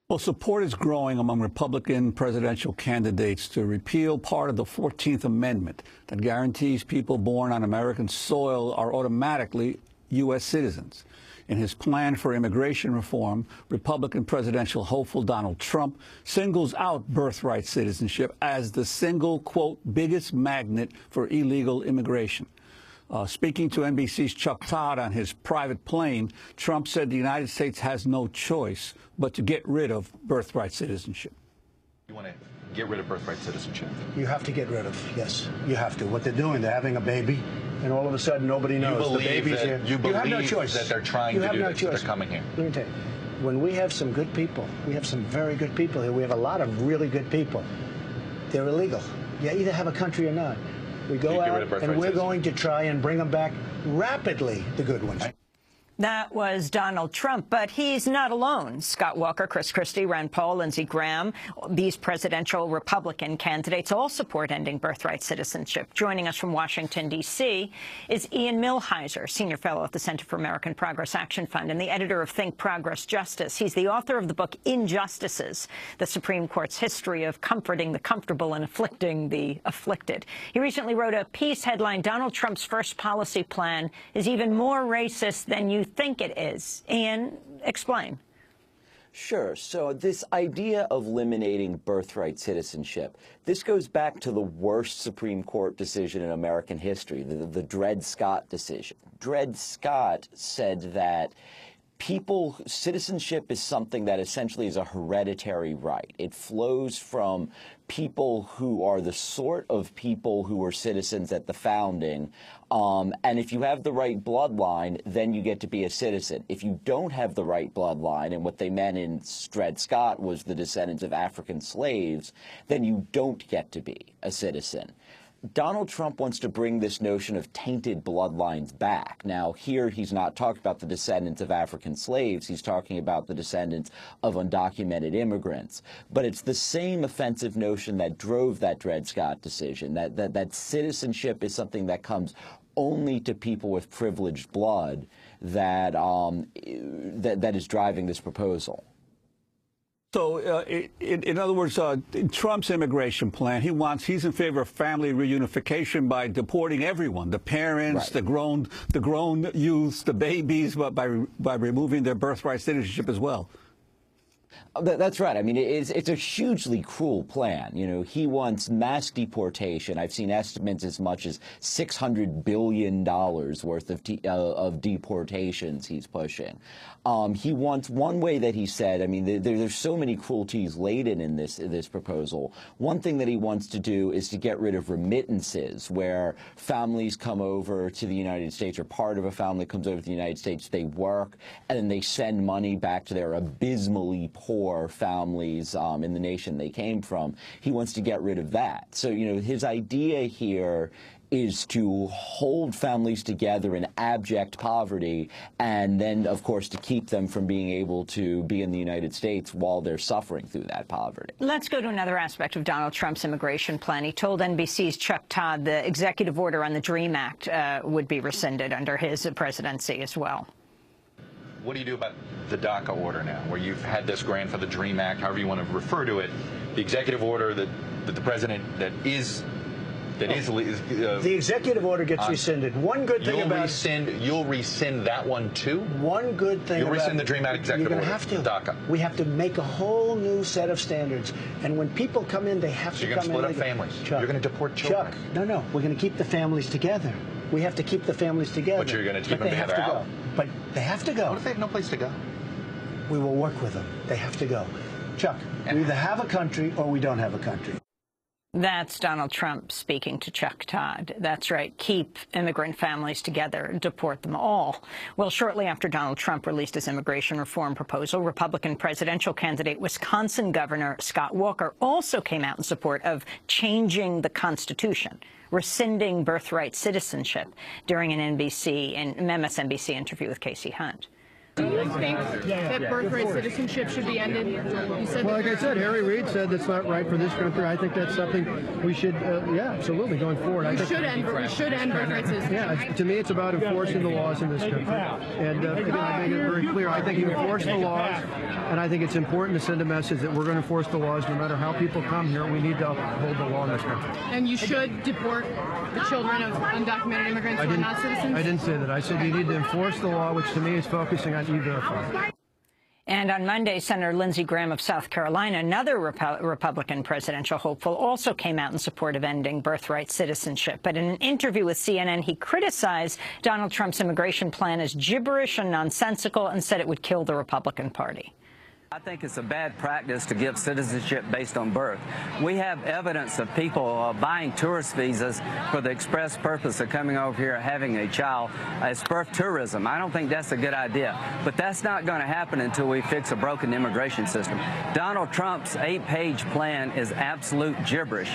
Well, support is growing among Republican presidential candidates to repeal part of the 14th Amendment that guarantees people born on American soil are automatically U.S. citizens. In his plan for immigration reform, Republican presidential hopeful Donald Trump singles out birthright citizenship as the single, quote, biggest magnet for illegal immigration. Speaking to NBC's Chuck Todd on his private plane, Trump said the United States has no choice but to get rid of birthright citizenship. You want to get rid of birthright citizenship? You have to get rid of, yes, you have to. What they're doing, they're having a baby, and all of a sudden nobody knows. You believe the baby's here. You have no choice. That they're trying to do this, they're coming here. Let me tell you, when we have some good people, we have some very good people here. We have a lot of really good people. They're illegal. You either have a country or not. We go out, and we're going to try and bring them back rapidly, the good ones. That was Donald Trump, but he's not alone. Scott Walker, Chris Christie, Rand Paul, Lindsey Graham, these presidential Republican candidates all support ending birthright citizenship. Joining us from Washington, D.C. is Ian Millhiser, Senior Fellow at the Center for American Progress Action Fund and the editor of Think Progress Justice. He's the author of the book Injustices, the Supreme Court's history of comforting the comfortable and afflicting the afflicted. He recently wrote a piece headlined, Donald Trump's first policy plan is even more racist than you think it is. Ian, explain. Sure. So this idea of eliminating birthright citizenship, this goes back to the worst Supreme Court decision in American history, the Dred Scott decision. Dred Scott said that citizenship is something that essentially is a hereditary right. It flows from people who are the sort of people who were citizens at the founding. And if you have the right bloodline, then you get to be a citizen. If you don't have the right bloodline, and what they meant in Dred Scott was the descendants of African slaves, then you don't get to be a citizen. Donald Trump wants to bring this notion of tainted bloodlines back. Now, here he's not talking about the descendants of African slaves. He's talking about the descendants of undocumented immigrants. But it's the same offensive notion that drove that Dred Scott decision, that citizenship is something that comes only to people with privileged blood, that is driving this proposal. So, in other words, Trump's immigration plan, he's in favor of family reunification by deporting everyone, the parents, right, the grown youths, the babies, but by removing their birthright citizenship as well. That's right. I mean, it's a hugely cruel plan. You know, he wants mass deportation. I've seen estimates as much as $600 billion worth of deportations he's pushing. He wants, one way that he said, I mean, there's so many cruelties laden in this proposal. One thing that he wants to do is to get rid of remittances, where families come over to the United States, or part of a family comes over to the United States, they work, and then they send money back to their abysmally poor families in the nation they came from. He wants to get rid of that. So, you know, his idea here is to hold families together in abject poverty, and then, of course, to keep them from being able to be in the United States while they're suffering through that poverty. Let's go to another aspect of Donald Trump's immigration plan. He told NBC's Chuck Todd the executive order on the DREAM Act would be rescinded under his presidency as well. What do you do about the DACA order now, where you've had this grant for the DREAM Act, however you want to refer to it, the executive order that the president the executive order gets rescinded. One good thing you'll rescind that one too. One good thing you'll rescind the DREAM Act executive order. Have to. DACA. We have to make a whole new set of standards, and when people come in, they have to come in. You're going to split up families. Chuck, you're going to deport children. Chuck, no, we're going to keep the families together. We have to keep the families together. But you're going to keep them together out. But they have to go. What if they have no place to go? We will work with them. They have to go. Chuck, we either have a country or we don't have a country. That's Donald Trump speaking to Chuck Todd. That's right. Keep immigrant families together, deport them all. Well, shortly after Donald Trump released his immigration reform proposal, Republican presidential candidate Wisconsin Governor Scott Walker also came out in support of changing the Constitution, rescinding birthright citizenship, during an MSNBC interview with Casey Hunt. Do you think that birthright citizenship should be ended? You said well, like I said, Harry Reid said that's not right for this country. I think that's something we should, yeah, absolutely, going forward. We should end birthright citizenship. Yeah, to me, it's about enforcing the laws in this country. And again, I make it very clear. I think you enforce the laws, and I think it's important to send a message that we're going to enforce the laws no matter how people come here. We need to uphold the law in this country. And you should deport the children of undocumented immigrants who are not citizens? I didn't say that. I said you need to enforce the law, which to me is focusing on E-Verify. And on Monday, Senator Lindsey Graham of South Carolina, another Republican presidential hopeful, also came out in support of ending birthright citizenship. But in an interview with CNN, he criticized Donald Trump's immigration plan as gibberish and nonsensical and said it would kill the Republican Party. I think it's a bad practice to give citizenship based on birth. We have evidence of people buying tourist visas for the express purpose of coming over here having a child as birth tourism. I don't think that's a good idea. But that's not going to happen until we fix a broken immigration system. Donald Trump's 8-page plan is absolute gibberish.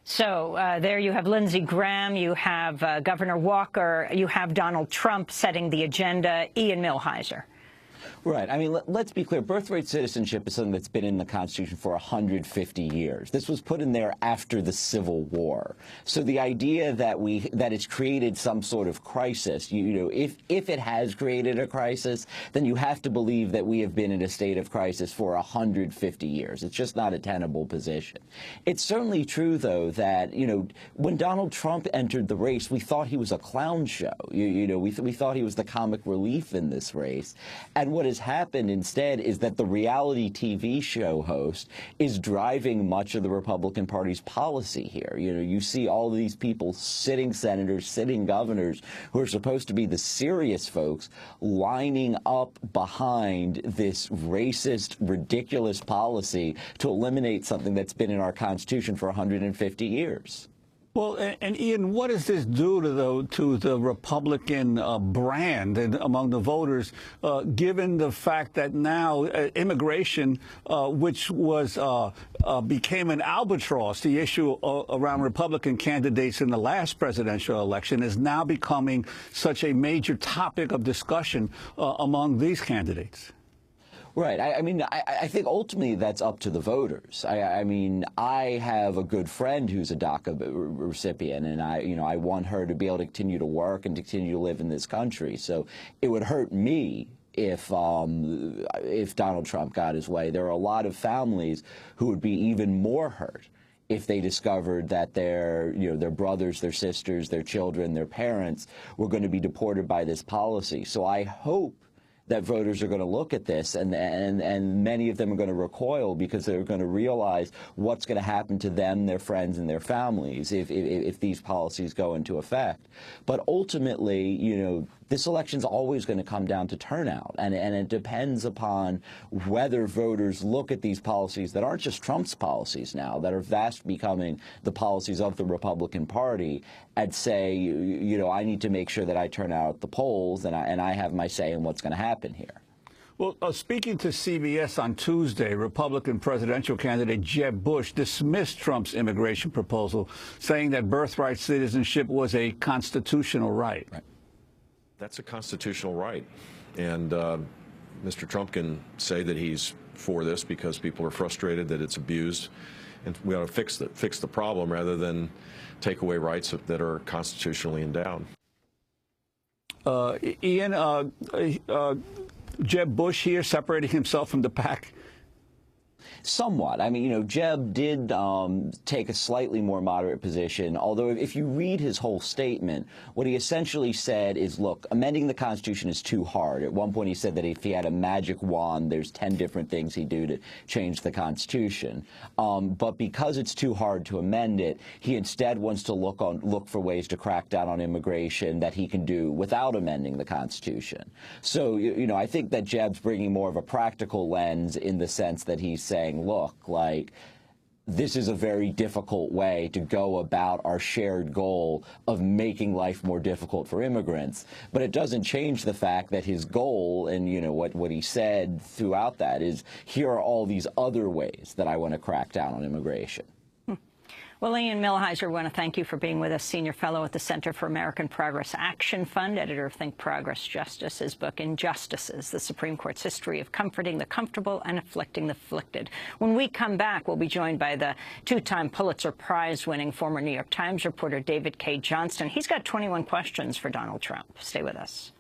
So there you have Lindsey Graham, you have Governor Walker, you have Donald Trump setting the agenda, Ian Millhiser. Right. I mean, let's be clear. Birthright citizenship is something that's been in the Constitution for 150 years. This was put in there after the Civil War. So the idea that it's created some sort of crisis, you know, if it has created a crisis, then you have to believe that we have been in a state of crisis for 150 years. It's just not a tenable position. It's certainly true, though, that, you know, when Donald Trump entered the race, we thought he was a clown show. You know, we thought he was the comic relief in this race. And what has happened instead is that the reality TV show host is driving much of the Republican Party's policy here. You know, you see all these people, sitting senators, sitting governors, who are supposed to be the serious folks, lining up behind this racist, ridiculous policy to eliminate something that's been in our Constitution for 150 years. Well, and Ian, what does this do to the Republican brand and among the voters, given the fact that now immigration, which was became an albatross, the issue around Republican candidates in the last presidential election, is now becoming such a major topic of discussion among these candidates? Right. I mean, I think ultimately that's up to the voters. I mean, I have a good friend who's a DACA recipient, and I want her to be able to continue to work and continue to live in this country. So it would hurt me if Donald Trump got his way. There are a lot of families who would be even more hurt if they discovered that their brothers, their sisters, their children, their parents were going to be deported by this policy. So I hope that voters are going to look at this, and many of them are going to recoil because they're going to realize what's going to happen to them, their friends, and their families if these policies go into effect. But ultimately, you know, this election's always going to come down to turnout, and it depends upon whether voters look at these policies that aren't just Trump's policies now, that are fast becoming the policies of the Republican Party, and say, you know, I need to make sure that I turn out at the polls and I have my say in what's going to happen here. Well, speaking to CBS on Tuesday, Republican presidential candidate Jeb Bush dismissed Trump's immigration proposal, saying that birthright citizenship was a constitutional right. That's a constitutional right. And Mr. Trump can say that he's for this because people are frustrated that it's abused. And we ought to fix the problem rather than take away rights that are constitutionally endowed. Ian, Jeb Bush here separating himself from the pack? Somewhat. I mean, you know, Jeb did take a slightly more moderate position, although if you read his whole statement, what he essentially said is, look, amending the Constitution is too hard. At one point he said that if he had a magic wand, there's 10 different things he'd do to change the Constitution. But because it's too hard to amend it, he instead wants to look for ways to crack down on immigration that he can do without amending the Constitution. So, you know, I think that Jeb's bringing more of a practical lens in the sense that he's saying, look, like, this is a very difficult way to go about our shared goal of making life more difficult for immigrants. But it doesn't change the fact that his goal, and, you know, what he said throughout that is, here are all these other ways that I want to crack down on immigration. Well, Ian Millhiser, I want to thank you for being with us, Senior Fellow at the Center for American Progress Action Fund, editor of Think Progress Justice. His book, Injustices, the Supreme Court's History of Comforting the Comfortable and Afflicting the Afflicted. When we come back, we'll be joined by the two-time Pulitzer Prize-winning former New York Times reporter David K. Johnston. He's got 21 questions for Donald Trump. Stay with us.